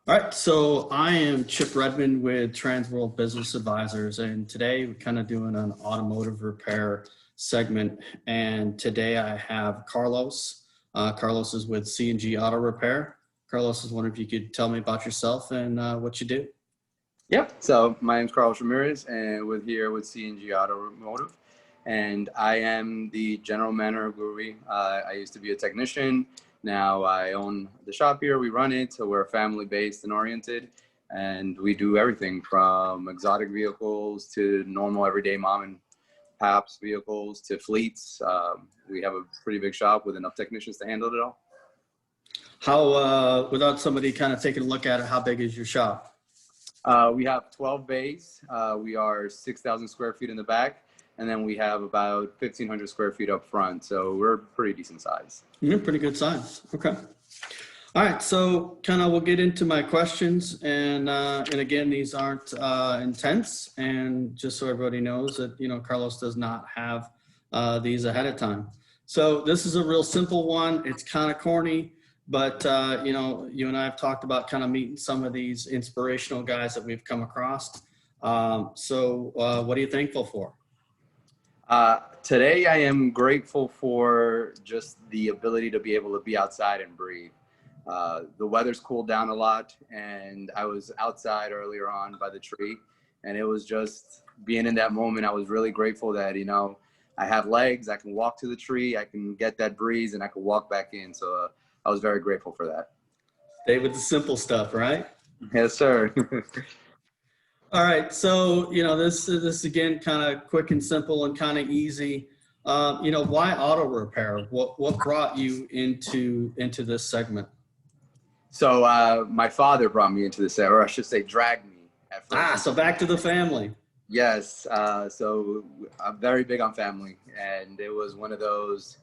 All right, so I am Chip Redmond with Transworld Business Advisors, and today we're kind of doing an automotive repair segment. And today I have Carlos. Carlos is with C&G Auto Repair. Carlos, I was wondering if you could tell me about yourself and what you do. Yep. So my name is Carlos Ramirez, and we're here with C&G Automotive, and I am the general manager of Guri. I used to be a technician. Now I own the shop here. We run it, so we're family-based and oriented, and we do everything from exotic vehicles to normal everyday mom and pops vehicles to fleets. We have a pretty big shop with enough technicians to handle it all. How, without somebody kind of taking a look at it, how big is your shop? We have 12 bays. We are 6,000 square feet in the back, and then we have about 1,500 square feet up front. So we're pretty decent size. Yeah, pretty good size. Okay. All right. So kind of we'll get into my questions, and again, these aren't intense, and just so everybody knows that Carlos does not have these ahead of time. So this is a real simple one. It's kind of corny. But, you and I have talked about kind of meeting some of these inspirational guys that we've come across. So what are you thankful for? Today, I am grateful for just the ability to be able to be outside and breathe. The weather's cooled down a lot, and I was outside earlier on by the tree, and it was just being in that moment. I was really grateful that, I have legs, I can walk to the tree, I can get that breeze, and I can walk back in. So I was very grateful for that. Stay with the simple stuff, right? Yes, sir. All right. So, this again, kind of quick and simple and kind of easy. Why auto repair? What brought you into this segment? So my father brought me into this, or I should say dragged me at first. So back to the family. Yes. So I'm very big on family, and it was one of those.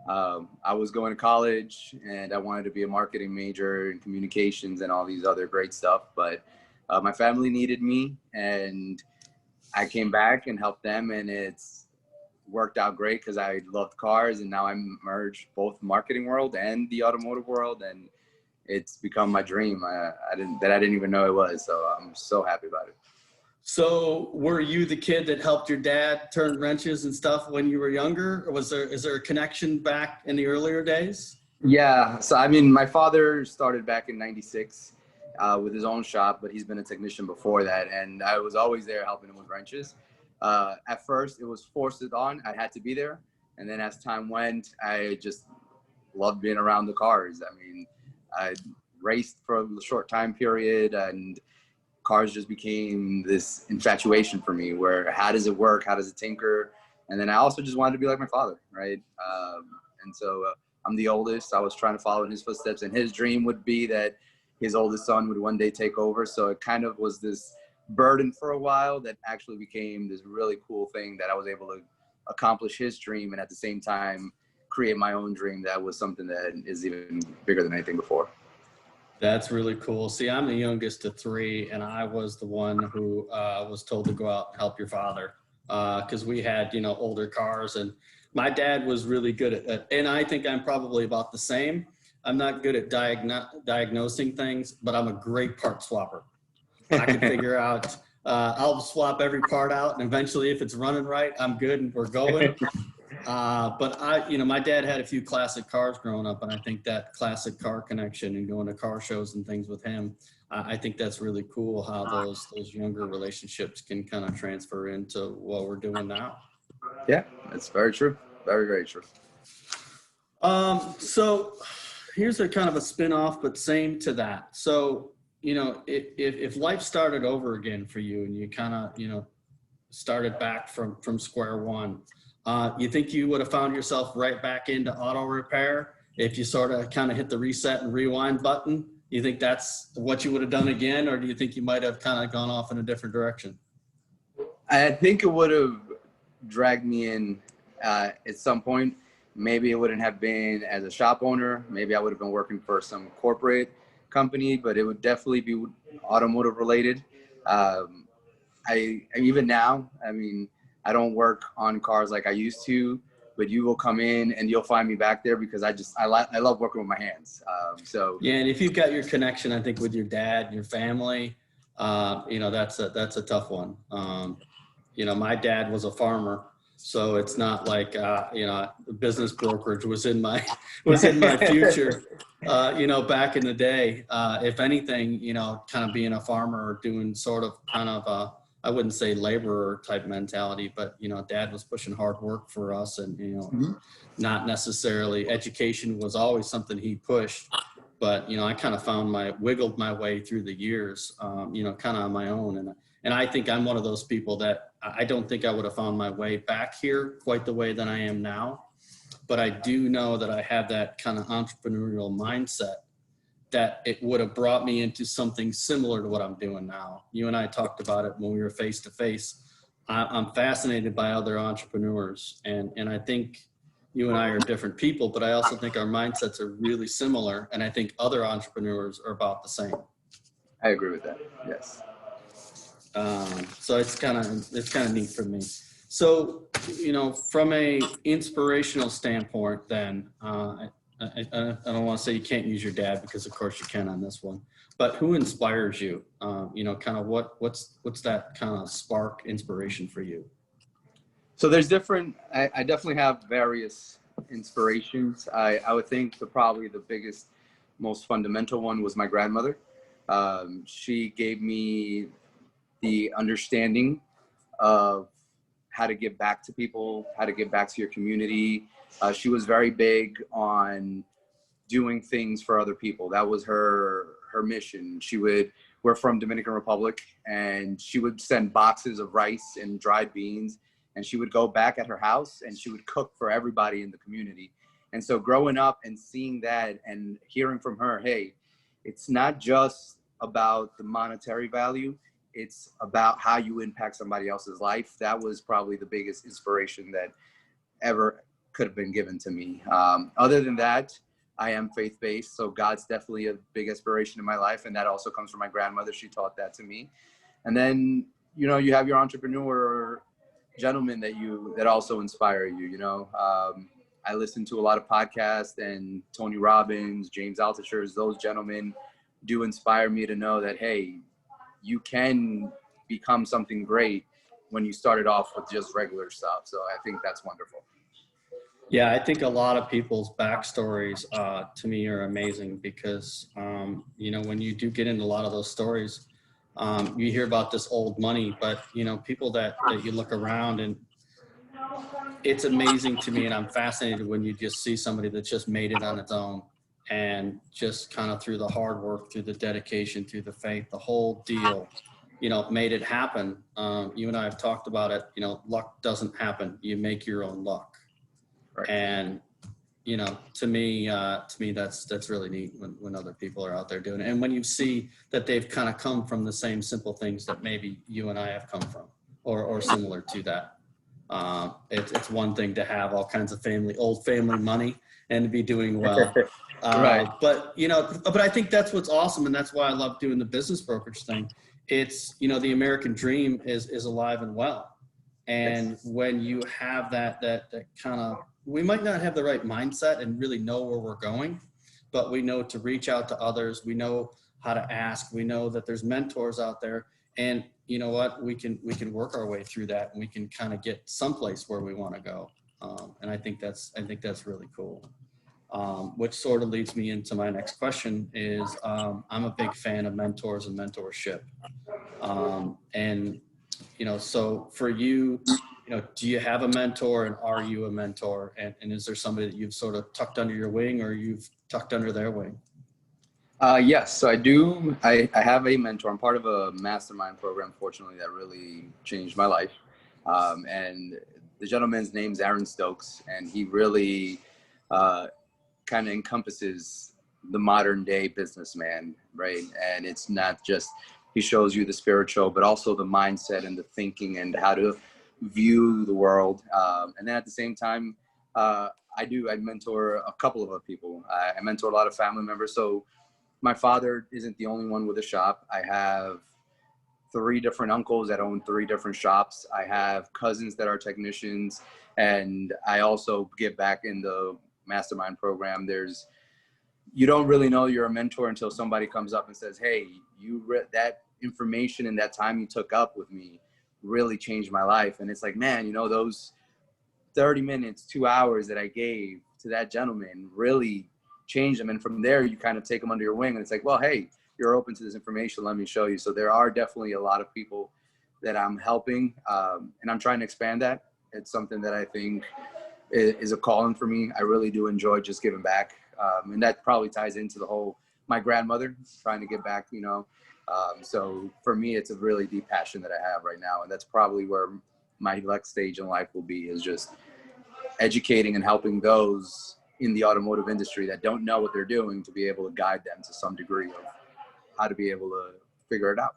I was going to college and I wanted to be a marketing major in communications and all these other great stuff. But my family needed me, and I came back and helped them, and it's worked out great because I loved cars, and now I merged both marketing world and the automotive world, and it's become my dream. I didn't even know it was. So I'm so happy about it. So were you the kid that helped your dad turn wrenches and stuff when you were younger? Or is there a connection back in the earlier days? Yeah. So, I mean, my father started back in '96 with his own shop, but he's been a technician before that. And I was always there helping him with wrenches. At first, it was forced on. I had to be there. And then as time went, I just loved being around the cars. I mean, I raced for a short time period, and cars just became this infatuation for me where how does it work? How does it tinker? And then I also just wanted to be like my father, right? And so I'm the oldest. I was trying to follow in his footsteps, and his dream would be that his oldest son would one day take over. So it kind of was this burden for a while that actually became this really cool thing that I was able to accomplish his dream and at the same time create my own dream that was something that is even bigger than anything before. That's really cool. See, I'm the youngest of three, and I was the one who was told to go out and help your father because we had, older cars, and my dad was really good at, and I think I'm probably about the same. I'm not good at diagnosing things, but I'm a great part swapper. I can figure out, I'll swap every part out, and eventually if it's running right, I'm good and we're going. But my dad had a few classic cars growing up, and I think that classic car connection and going to car shows and things with him, I think that's really cool how those younger relationships can kind of transfer into what we're doing now. Yeah, that's very true. Very, very true. So here's a kind of a spin-off, but same to that. So, if life started over again for you and you kind of, started back from square one, you think you would have found yourself right back into auto repair if you sort of kind of hit the reset and rewind button? You think that's what you would have done again, or do you think you might have kind of gone off in a different direction? I think it would have dragged me in at some point. Maybe it wouldn't have been as a shop owner. Maybe I would have been working for some corporate company, but it would definitely be automotive related. Even now, I mean, I don't work on cars like I used to, but you will come in and you'll find me back there because I love working with my hands. So yeah, and if you've got your connection, I think with your dad, your family, that's a tough one. My dad was a farmer, so it's not like business brokerage was in my future. Back in the day, if anything, kind of being a farmer or doing sort of kind of I wouldn't say laborer type mentality, but dad was pushing hard work for us, and not necessarily education was always something he pushed. But I kind of wiggled my way through the years, kind of on my own, and I think I'm one of those people that I don't think I would have found my way back here quite the way that I am now. But I do know that I have that kind of entrepreneurial mindset that it would have brought me into something similar to what I'm doing now. You and I talked about it when we were face to face. I'm fascinated by other entrepreneurs, and I think you and I are different people, but I also think our mindsets are really similar, and I think other entrepreneurs are about the same. I agree with that. Yes. So it's kind of neat for me. So, from a inspirational standpoint, then I don't want to say you can't use your dad, because of course you can on this one. But who inspires you? Kind of what's that kind of spark inspiration for you? So there's I definitely have various inspirations. I would think probably the biggest, most fundamental one was my grandmother. She gave me the understanding of how to give back to people, how to give back to your community. She was very big on doing things for other people. That was her mission. We're from Dominican Republic, and she would send boxes of rice and dried beans, and she would go back at her house and she would cook for everybody in the community. And so growing up and seeing that and hearing from her, hey, it's not just about the monetary value, it's about how you impact somebody else's life. That was probably the biggest inspiration that ever could have been given to me. Other than that, I am faith-based, so God's definitely a big inspiration in my life, and that also comes from my grandmother. She taught that to me. And then, you have your entrepreneur gentlemen that also inspire you. I listen to a lot of podcasts, and Tony Robbins, James Altucher, those gentlemen do inspire me to know that, hey, you can become something great when you started off with just regular stuff. So I think that's wonderful. Yeah, I think a lot of people's backstories to me are amazing, because, when you do get into a lot of those stories, you hear about this old money, but, people that you look around, and it's amazing to me, and I'm fascinated when you just see somebody that just made it on its own, and just kind of through the hard work, through the dedication, through the faith, the whole deal, made it happen. You and I have talked about it. Luck doesn't happen. You make your own luck. Right. And, to me, that's really neat when other people are out there doing it. And when you see that they've kind of come from the same simple things that maybe you and I have come from, or similar to that. It's one thing to have all kinds of old family money and to be doing well. Right. But I think that's what's awesome. And that's why I love doing the business brokerage thing. It's, the American dream is alive and well. And yes, when you have that kind of, we might not have the right mindset and really know where we're going, but we know to reach out to others. We know how to ask. We know that there's mentors out there, and you know what, we can work our way through that, and we can kind of get someplace where we want to go. And I think that's really cool. Which sort of leads me into my next question is, I'm a big fan of mentors and mentorship. And, so for you, do you have a mentor, and are you a mentor? And is there somebody that you've sort of tucked under your wing, or you've tucked under their wing? Yes, so I do. I have a mentor. I'm part of a mastermind program, fortunately, that really changed my life. And the gentleman's name's Aaron Stokes, and he really kind of encompasses the modern day businessman, right? And it's not just, he shows you the spiritual, but also the mindset and the thinking and how to view the world. And then at the same time, I mentor a couple of other people. I mentor a lot of family members. So my father isn't the only one with a shop. I have 3 different uncles that own 3 different shops. I have cousins that are technicians, and I also give back in the mastermind program. You don't really know you're a mentor until somebody comes up and says, hey, that information and that time you took up with me really changed my life. And it's like, man, those 30 minutes, 2 hours that I gave to that gentleman really changed them. And from there, you kind of take them under your wing, and it's like, well, hey, you're open to this information. Let me show you. So there are definitely a lot of people that I'm helping, and I'm trying to expand that. It's something that I think is a calling for me. I really do enjoy just giving back. And that probably ties into the whole, my grandmother trying to give back, so for me, it's a really deep passion that I have right now. And that's probably where my next stage in life will be, is just educating and helping those in the automotive industry that don't know what they're doing, to be able to guide them to some degree of how to be able to figure it out.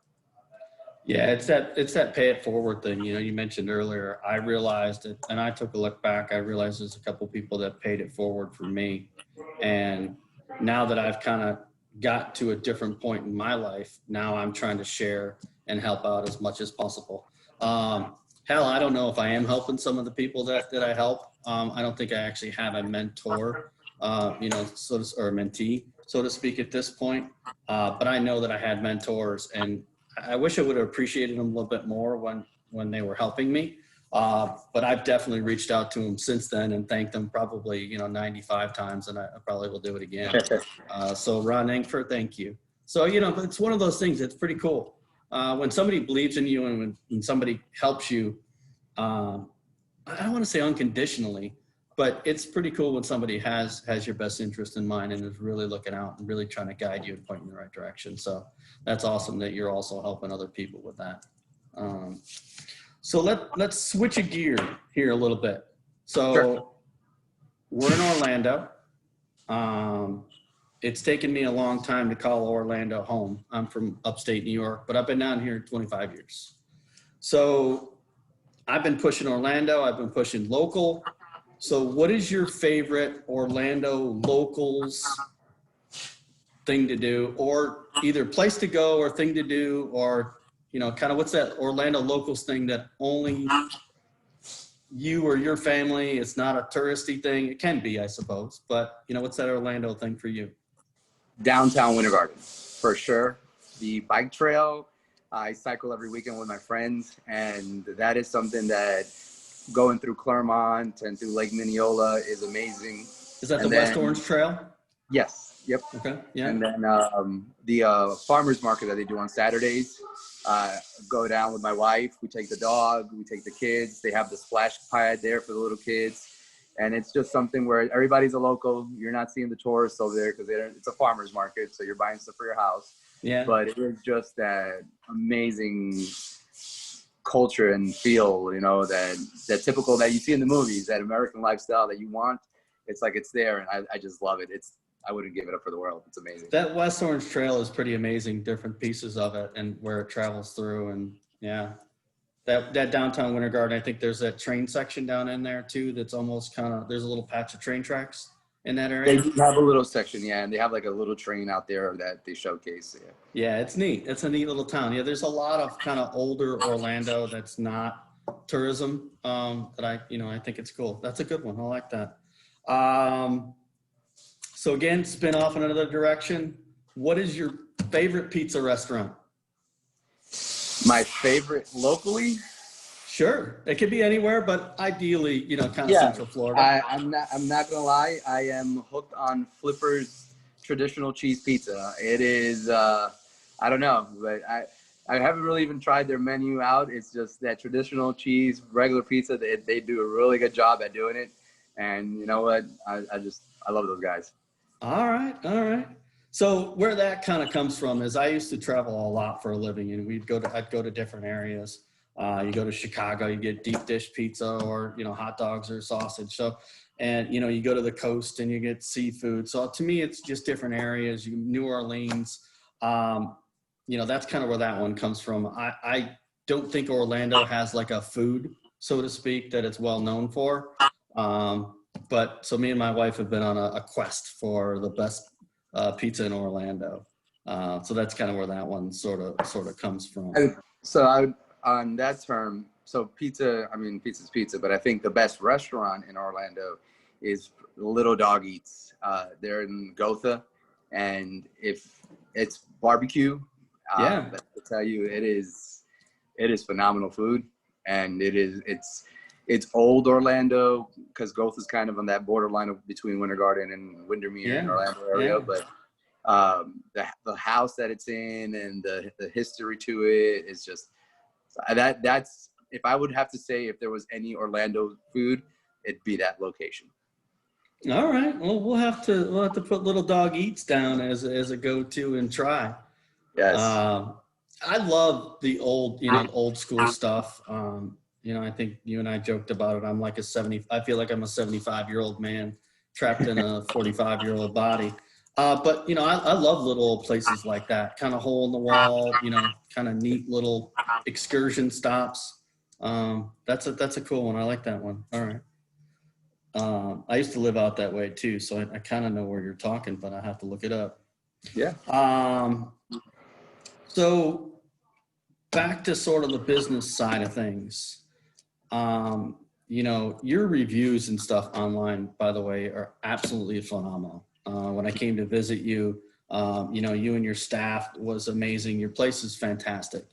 Yeah, it's that pay it forward thing. You mentioned earlier, I realized it, and I took a look back. I realized there's a couple people that paid it forward for me. And now that I've kind of got to a different point in my life, now I'm trying to share and help out as much as possible. Hell, I don't know if I am helping some of the people that I help. I don't think I actually have a mentor, or a mentee, so to speak, at this point. But I know that I had mentors, and I wish I would have appreciated them a little bit more when they were helping me. But I've definitely reached out to them since then and thanked them probably, 95 times, and I probably will do it again. So Ron Engfer, thank you. So, it's one of those things that's pretty cool. When somebody believes in you and when somebody helps you, I don't want to say unconditionally, but it's pretty cool when somebody has your best interest in mind and is really looking out and really trying to guide you and point you in the right direction. So that's awesome that you're also helping other people with that. So let's switch a gear here a little bit. So sure. We're in Orlando. It's taken me a long time to call Orlando home. I'm from upstate New York, but I've been down here 25 years. So I've been pushing Orlando. I've been pushing local. So what is your favorite Orlando locals thing to do, or either place to go or thing to do, or, kind of what's that Orlando locals thing that only you or your family, it's not a touristy thing. It can be, I suppose, but what's that Orlando thing for you? Downtown Winter Garden, for sure. The bike trail, I cycle every weekend with my friends, and that is something that going through Claremont and through Lake Mineola is amazing. Is that the West Orange Trail? Yes. Yep. Okay. Yeah. And then the farmers market that they do on Saturdays, go down with my wife. We take the dog, we take the kids. They have the splash pad there for the little kids. And it's just something where everybody's a local. You're not seeing the tourists over there because it's a farmer's market. So you're buying stuff for your house. Yeah. But it is just that amazing culture and feel, that typical that you see in the movies, that American lifestyle that you want. It's like it's there, and I just love it. I wouldn't give it up for the world. It's amazing. That West Orange Trail is pretty amazing, different pieces of it and where it travels through. And yeah, that downtown Winter Garden, I think there's that train section down in there too. That's almost there's a little patch of train tracks in that area. They have a little section, yeah, and they have like a little train out there that they showcase. Yeah, yeah, it's neat. It's a neat little town. Yeah, there's a lot of kind of older Orlando that's not tourism that I think it's cool. That's a good one. I like that. So again, spin off in another direction. What is your favorite pizza restaurant? My favorite locally? Sure. It could be anywhere, but ideally, kind of Central Florida. I'm not gonna lie. I am hooked on Flipper's traditional cheese pizza. It is, I don't know, but I haven't really even tried their menu out. It's just that traditional cheese, regular pizza. They do a really good job at doing it. And you know what? I love those guys. All right. So where that kind of comes from is I used to travel a lot for a living, and I'd go to different areas. You go to Chicago, you get deep dish pizza or, hot dogs or sausage. So, and, you go to the coast and you get seafood. So to me, it's just different areas. New Orleans, that's kind of where that one comes from. I don't think Orlando has like a food, so to speak, that it's well known for. But so me and my wife have been on a quest for the best pizza in Orlando. So that's kind of where that one sort of comes from. So on that term, so pizza, I mean, pizza's pizza, but I think the best restaurant in Orlando is Little Dog Eats. They're in Gotha, and if it's barbecue, Yeah. I tell you, it is phenomenal food, and it's old Orlando, because Gotha's kind of on that borderline between Winter Garden and Windermere and Orlando area, Yeah. but the house that it's in and the history to it is just that's if I would have to say if there was any Orlando food, it'd be that location. All right. Well, we'll have to put Little Dog Eats down as a go-to and try. Yes. I love the old school stuff. I think you and I joked about it. I feel like I'm a 75-year-old man trapped in a 45-year-old body. But I love little old places like that, kind of hole in the wall, kind of neat little excursion stops. That's a cool one. I like that one. All right. I used to live out that way too, so I kind of know where you're talking, but I have to look it up. Yeah. So back to sort of the business side of things. Your reviews and stuff online, by the way, are absolutely phenomenal. When I came to visit you, you and your staff was amazing. Your place is fantastic.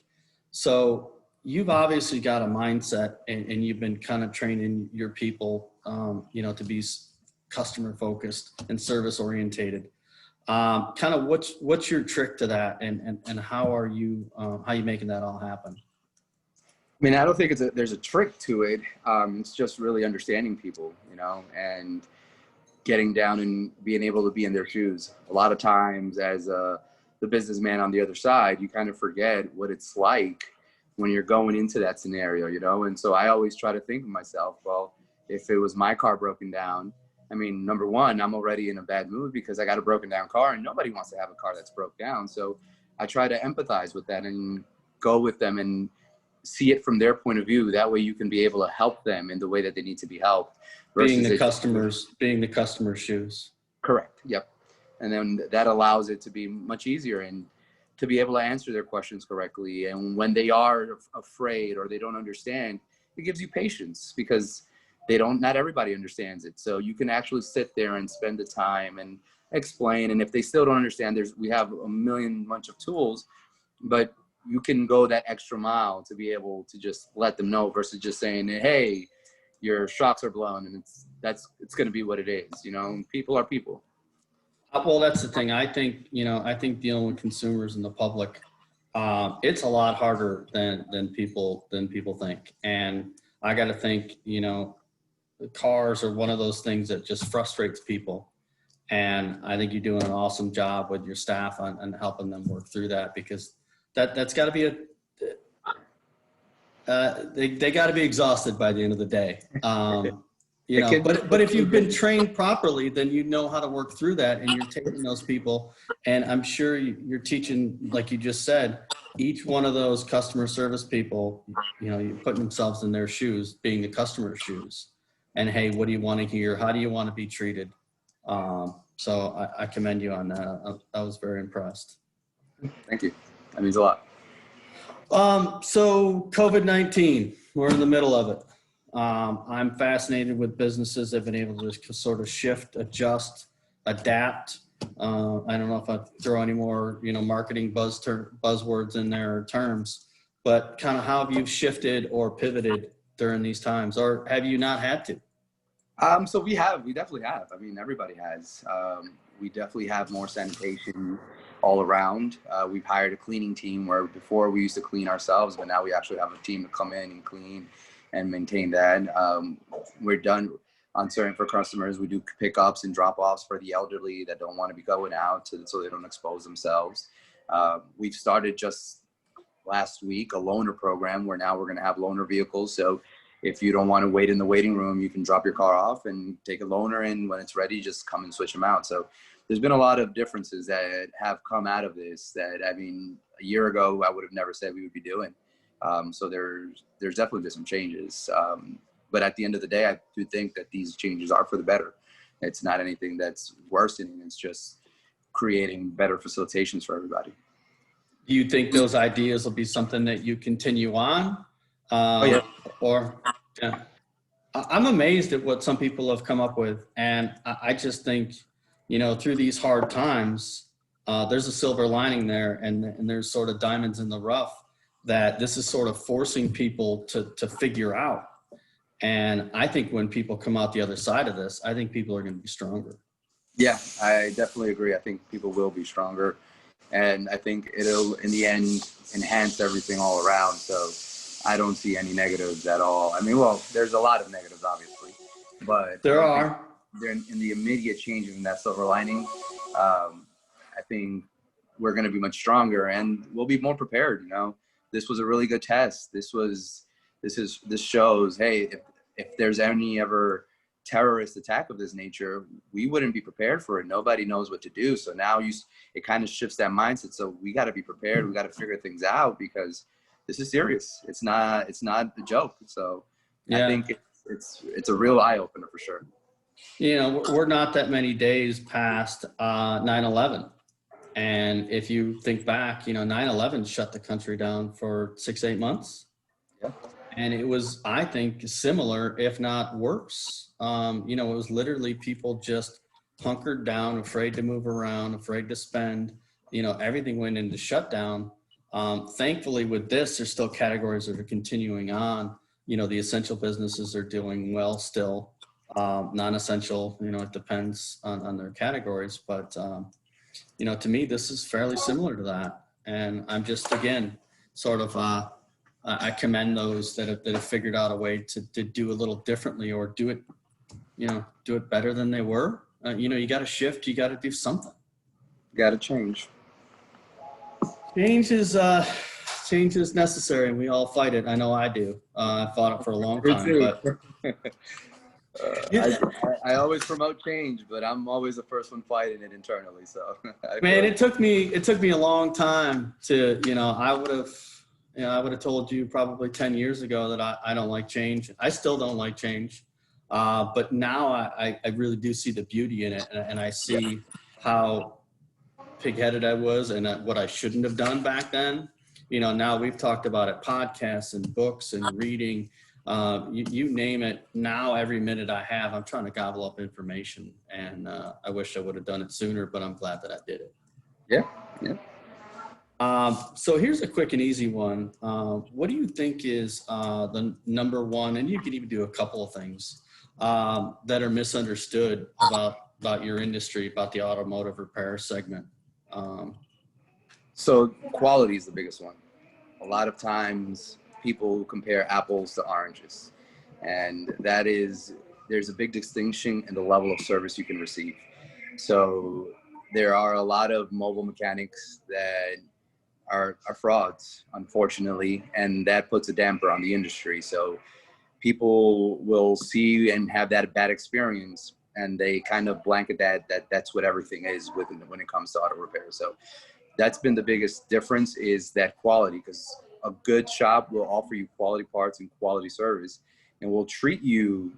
So you've obviously got a mindset and you've been kind of training your people, to be customer focused and service orientated. Kind of what's your trick to that, and how are you making that all happen? I mean, I don't think there's a trick to it. It's just really understanding people, and getting down and being able to be in their shoes. A lot of times as the businessman on the other side, you kind of forget what it's like when you're going into that scenario, And so I always try to think of myself, well, if it was my car broken down, I mean, number one, I'm already in a bad mood because I got a broken down car and nobody wants to have a car that's broke down. So I try to empathize with that and go with them and see it from their point of view. That way you can be able to help them in the way that they need to be helped. Being the customer's shoes. Correct. Yep. And then that allows it to be much easier and to be able to answer their questions correctly. And when they are afraid or they don't understand, it gives you patience because not everybody understands it. So you can actually sit there and spend the time and explain. And if they still don't understand, we have a bunch of tools, but you can go that extra mile to be able to just let them know versus just saying, hey, your shocks are blown, and it's going to be what it is. People are people. Well, that's the thing. I think dealing with consumers and the public, it's a lot harder than people think. And I got to think, the cars are one of those things that just frustrates people. And I think you're doing an awesome job with your staff on helping them work through that, because that's got to be they got to be exhausted by the end of the day. But if you've been trained properly, then you know how to work through that, and you're taking those people. And I'm sure you're teaching, like you just said, each one of those customer service people, you're putting themselves in their shoes, being the customer's shoes. And hey, what do you want to hear? How do you want to be treated? So I commend you on that. I was very impressed. Thank you. That means a lot. So COVID-19, we're in the middle of it. I'm fascinated with businesses that have been able to sort of shift, adjust, adapt. I don't know if I throw any more, marketing buzzwords in there or terms, but kind of how have you shifted or pivoted during these times, or have you not had to? So we definitely have. I mean, everybody has. We definitely have more sanitation all around. We've hired a cleaning team where before we used to clean ourselves, but now we actually have a team to come in and clean and maintain that. We're done on certain for customers. We do pickups and drop-offs for the elderly that don't want to be going out so they don't expose themselves. We've started just last week a loaner program where now we're going to have loaner vehicles. So if you don't want to wait in the waiting room, you can drop your car off and take a loaner, and when it's ready, just come and switch them out. So there's been a lot of differences that have come out of this that, I mean, a year ago, I would have never said we would be doing. So there's definitely been some changes. But at the end of the day, I do think that these changes are for the better. It's not anything that's worsening. It's just creating better facilitations for everybody. Do you think those ideas will be something that you continue on? Oh yeah. Or yeah. I'm amazed at what some people have come up with. And I just think, you know, through these hard times, there's a silver lining there, and there's sort of diamonds in the rough that this is sort of forcing people to figure out. And I think when people come out the other side of this, I think people are going to be stronger. Yeah, I definitely agree. I think people will be stronger, and I think it'll, in the end, enhance everything all around. So I don't see any negatives at all. I mean, well, there's a lot of negatives, obviously, but There are. they're in the immediate change in that silver lining. I think we're going to be much stronger, and we'll be more prepared. You know, this was a really good test. This shows, hey, if there's any ever terrorist attack of this nature, we wouldn't be prepared for it. Nobody knows what to do. So now it kind of shifts that mindset. So we got to be prepared. We got to figure things out, because this is serious. It's not a joke. So yeah. I think it's a real eye opener for sure. You know, we're not that many days past 9/11. And if you think back, you know, 9/11 shut the country down for 6-8 months. Yeah. And it was, I think, similar, if not worse. You know, it was literally people just hunkered down, afraid to move around, afraid to spend. You know, everything went into shutdown. Thankfully, with this, there's still categories that are continuing on. You know, the essential businesses are doing well still. Non-essential, you know, it depends on their categories. But, you know, to me, this is fairly similar to that. And I'm just, again, sort of... I commend those that have figured out a way to do a little differently, or do it better than they were. You know, you got to shift, you got to do something. Got to change. Change is necessary, and we all fight it. I know I do. I fought it for a long time. But I always promote change, but I'm always the first one fighting it internally. So man, it took me a long time to, you know, I would have told you probably 10 years ago that I don't like change. I still don't like change. But now I really do see the beauty in it. And I see how pig-headed I was and what I shouldn't have done back then. You know, now we've talked about it, podcasts and books and reading, you name it. Now every minute I have, I'm trying to gobble up information. And I wish I would have done it sooner, but I'm glad that I did it. Yeah, yeah. So here's a quick and easy one. What do you think is the number one, and you could even do a couple of things that are misunderstood about your industry, about the automotive repair segment? So quality is the biggest one. A lot of times people compare apples to oranges, and there's a big distinction in the level of service you can receive. So there are a lot of mobile mechanics that are frauds, unfortunately, and that puts a damper on the industry. So people will see and have that bad experience, and they kind of blanket that's what everything is when it comes to auto repair. So that's been the biggest difference, is that quality, because a good shop will offer you quality parts and quality service, and will treat you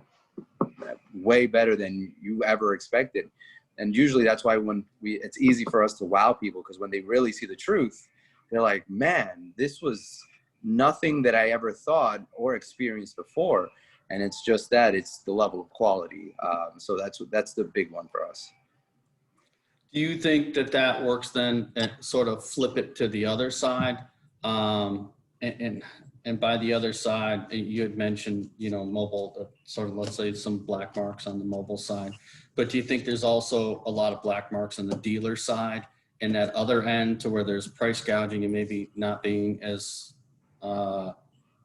way better than you ever expected. And usually that's why it's easy for us to wow people, because when they really see the truth, they're like, man, this was nothing that I ever thought or experienced before. And it's just that, it's the level of quality. So that's the big one for us. Do you think that works then, and sort of flip it to the other side? And by the other side, you had mentioned, you know, mobile, sort of, let's say, some black marks on the mobile side. But do you think there's also a lot of black marks on the dealer side, and that other end, to where there's price gouging and maybe not being as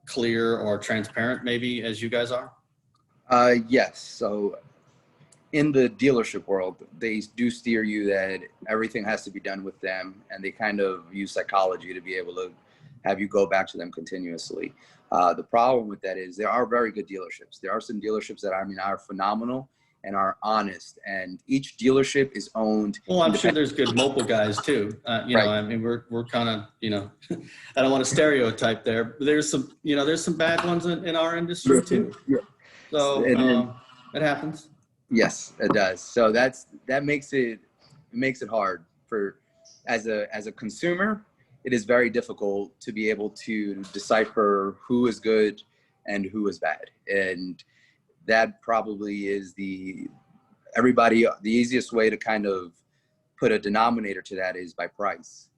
clear or transparent maybe as you guys are? Yes. So in the dealership world, they do steer you that everything has to be done with them, and they kind of use psychology to be able to have you go back to them continuously. The problem with that is there are very good dealerships. There are some dealerships that are phenomenal and are honest, and each dealership is owned. Well, I'm sure there's good mobile guys too. You Right. know, I mean, we're kind of, you know, I don't want to stereotype there, but there's some bad ones in our industry too. Yeah. So it happens. Yes, it does. So that makes it hard as a consumer, it is very difficult to be able to decipher who is good and who is bad. And that probably is the easiest way to kind of put a denominator to that is by price.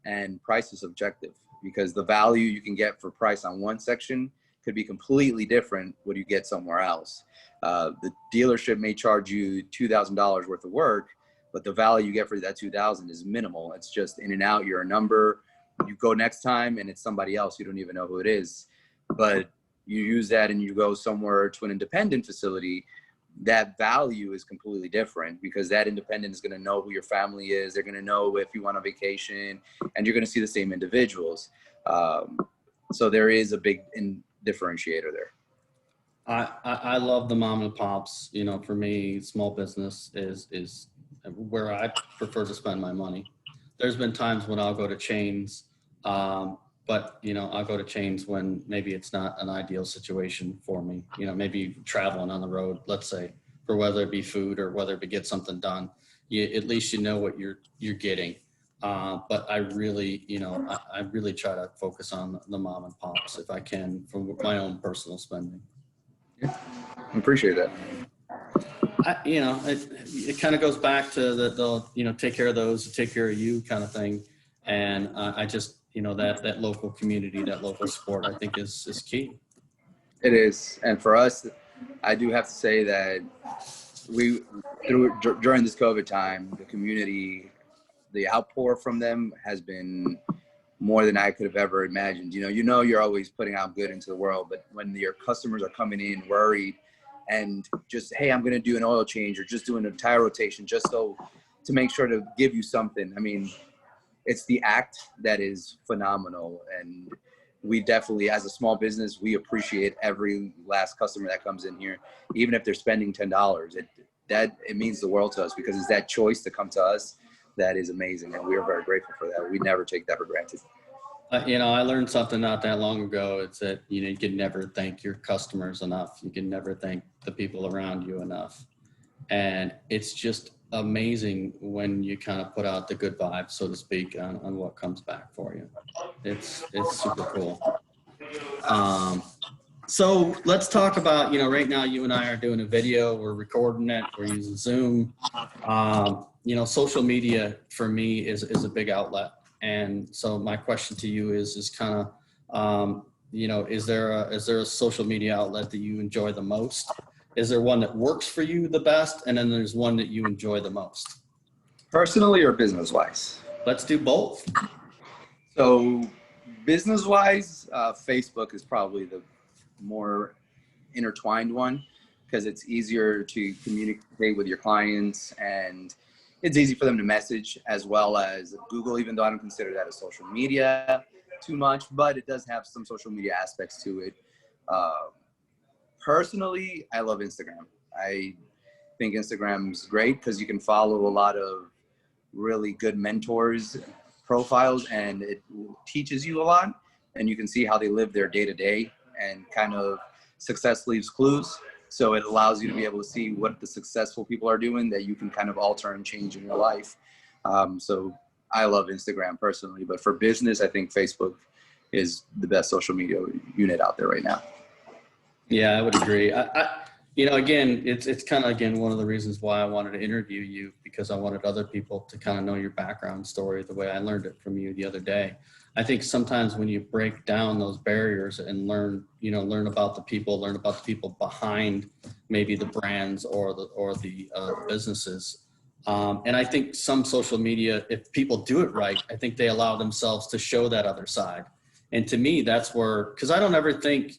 And price is subjective, because the value you can get for price on one section could be completely different what you get somewhere else. The dealership may charge you $2,000 worth of work, but the value you get for that $2,000 is minimal. It's just in and out, you're a number. You go next time and it's somebody else, you don't even know who it is. But you use that and you go somewhere to an independent facility, that value is completely different, because that independent is going to know who your family is. They're going to know if you want a vacation, and you're going to see the same individuals. So there is a big differentiator there. I love the mom and pops. You know, for me, small business is where I prefer to spend my money. There's been times when I'll go to chains, but, you know, I'll go to chains when maybe it's not an ideal situation for me. You know, maybe traveling on the road, let's say, for whether it be food or whether it be get something done. At least you know what you're getting. But I really, you know, I really try to focus on the mom and pops if I can, from my own personal spending. Yeah, I appreciate that. You know, it kind of goes back to the you know, take care of those who take care of you kind of thing. And I just, you know, that local community, that local support, I think is key. It is. And for us, I do have to say that during this COVID time, the community, the outpour from them has been more than I could have ever imagined. You know, you're always putting out good into the world, but when your customers are coming in worried and just, hey, I'm going to do an oil change or just doing a tire rotation just so to make sure to give you something. I mean, it's the act that is phenomenal. And we definitely, as a small business, we appreciate every last customer that comes in here, even if they're spending $10. It means the world to us, because it's that choice to come to us that is amazing, and we are very grateful for that. We never take that for granted. You know, I learned something not that long ago. It's that, you know, you can never thank your customers enough. You can never thank the people around you enough. And it's just amazing when you kind of put out the good vibes, so to speak, on what comes back for you. It's super cool. So let's talk about, you know, right now you and I are doing a video, we're recording it, we're using Zoom. You know, social media for me is a big outlet. And so my question to you is kind of, you know, is there a social media outlet that you enjoy the most? Is there one that works for you the best? And then there's one that you enjoy the most? Personally or business-wise? Let's do both. So business-wise, Facebook is probably the more intertwined one, because it's easier to communicate with your clients and it's easy for them to message, as well as Google, even though I don't consider that a social media too much, but it does have some social media aspects to it. Personally, I love Instagram. I think Instagram's great because you can follow a lot of really good mentors profiles, and it teaches you a lot, and you can see how they live their day to day, and kind of success leaves clues. So it allows you to be able to see what the successful people are doing that you can kind of alter and change in your life. So I love Instagram personally, but for business, I think Facebook is the best social media unit out there right now. Yeah, I would agree. You know, again, it's kind of, again, one of the reasons why I wanted to interview you, because I wanted other people to kind of know your background story the way I learned it from you the other day. I think sometimes when you break down those barriers and learn about the people behind maybe the brands or the businesses. And I think some social media, if people do it right, I think they allow themselves to show that other side. And to me, that's where, because I don't ever think,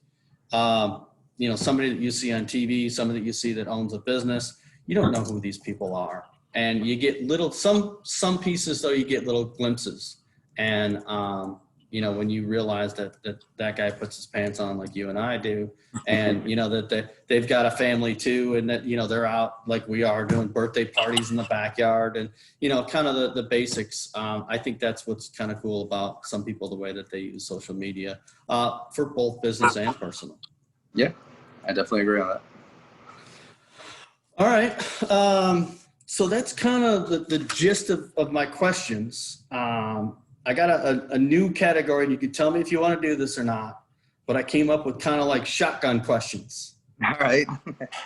you know, somebody that you see on TV, somebody that you see that owns a business, you don't know who these people are. And you get some pieces, though, you get little glimpses. And, you know, when you realize that guy puts his pants on like you and I do, and, you know, that they've got a family too, and that, you know, they're out like we are doing birthday parties in the backyard and, you know, kind of the basics. I think that's what's kind of cool about some people, the way that they use social media for both business and personal. Yeah, I definitely agree on that. All right. So that's kind of the gist of my questions. I got a new category, and you can tell me if you want to do this or not, but I came up with kind of like shotgun questions. All right.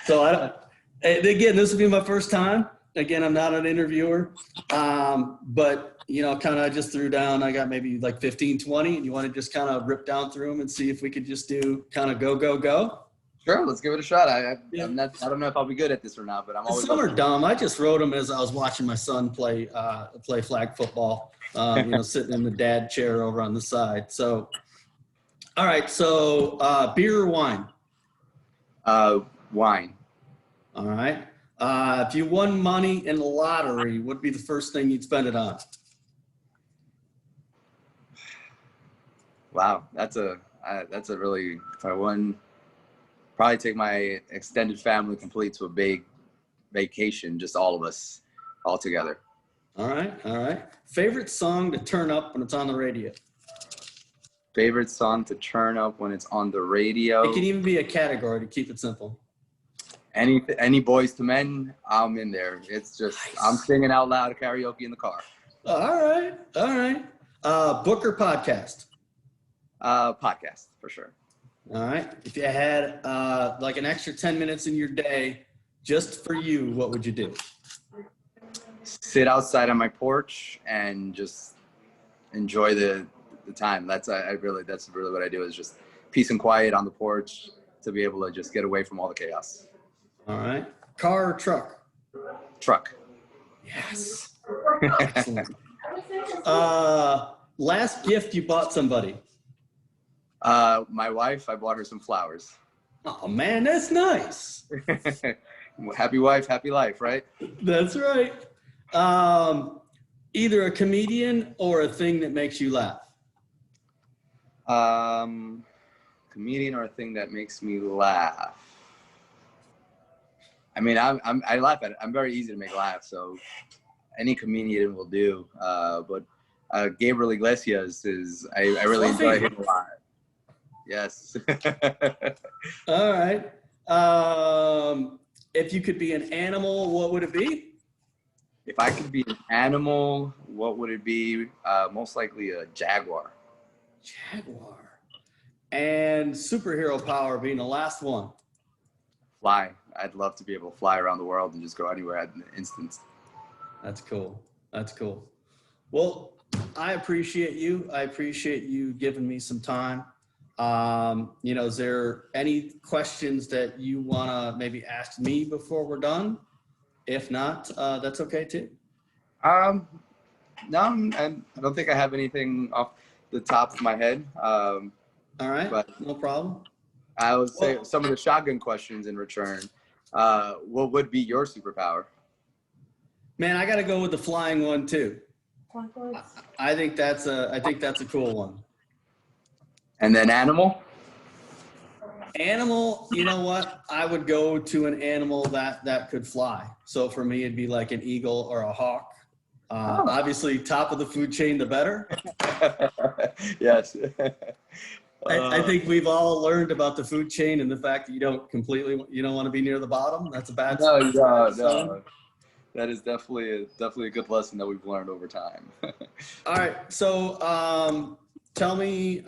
So again, this will be my first time. Again, I'm not an interviewer, but kind of just threw down, I got maybe like 15, 20, and you want to just kind of rip down through them and see if we could just do kind of go, go, go. Sure, let's give it a shot. I don't know if I'll be good at this or not, but I'm always. Some are dumb. I just wrote them as I was watching my son play flag football. Sitting in the dad chair over on the side. So, all right. So, beer or wine? Wine. All right. If you won money in the lottery, what would be the first thing you'd spend it on? Wow, that's a really. If I won. Probably take my extended family complete to a big vacation, just all of us all together. All right. Favorite song to turn up when it's on the radio? Favorite song to turn up when it's on the radio? It can even be a category to keep it simple. Any Boys to Men, I'm in there. It's just, nice. I'm singing out loud karaoke in the car. All right. Book or podcast? Podcast, for sure. All right. If you had like an extra 10 minutes in your day just for you, what would you do? Sit outside on my porch and just enjoy the time. That's really what I do, is just peace and quiet on the porch to be able to just get away from all the chaos. All right. Car or truck? Truck. Yes. Excellent. Last gift you bought somebody? My wife, I bought her some flowers. Oh man, that's nice. Happy wife, happy life, right? That's right. Either a comedian or a thing that makes you laugh. Comedian or a thing that makes me laugh. I mean, I laugh at it. I'm very easy to make laugh, so any comedian will do. But Gabriel Iglesias I really enjoy him a lot. Yes. All right. If you could be an animal, what would it be? If I could be an animal, what would it be? Most likely a jaguar. Jaguar. And superhero power being the last one. Fly. I'd love to be able to fly around the world and just go anywhere at an instant. That's cool. Well, I appreciate you. I appreciate you giving me some time. Is there any questions that you want to maybe ask me before we're done? If not, that's okay too. No, I don't think I have anything off the top of my head. All right, but no problem. I would say some of the shotgun questions in return. What would be your superpower? Man, I got to go with the flying one too. I think that's a cool one. And then animal? Animal, you know what? I would go to an animal that could fly. So for me, it'd be like an eagle or a hawk. Obviously, top of the food chain, the better. Yes. I think we've all learned about the food chain and the fact that you don't want to be near the bottom. That's a bad sign. No. That is definitely a good lesson that we've learned over time. All right. So tell me,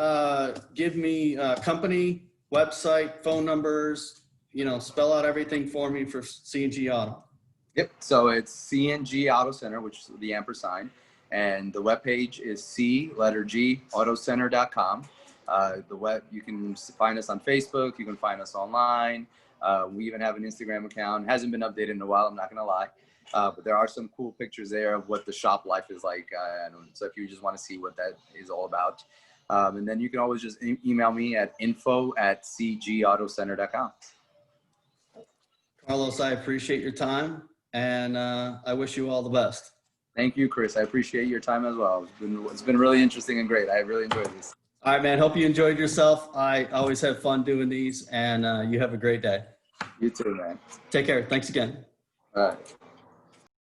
give me company, website, phone numbers, spell out everything for me for C&G Auto. Yep. So it's C&G Auto Center, which is the ampersand, and the webpage is C&GAutoCenter.com. You can find us on Facebook. You can find us online. We even have an Instagram account. It hasn't been updated in a while, I'm not going to lie. But there are some cool pictures there of what the shop life is like. So if you just want to see what that is all about. And then you can always just email me at info@cgautocenter.com. Carlos, I appreciate your time, and I wish you all the best. Thank you, Chris. I appreciate your time as well. It's been really interesting and great. I really enjoyed this. All right, man. Hope you enjoyed yourself. I always have fun doing these, and you have a great day. You too, man. Take care. Thanks again. All right.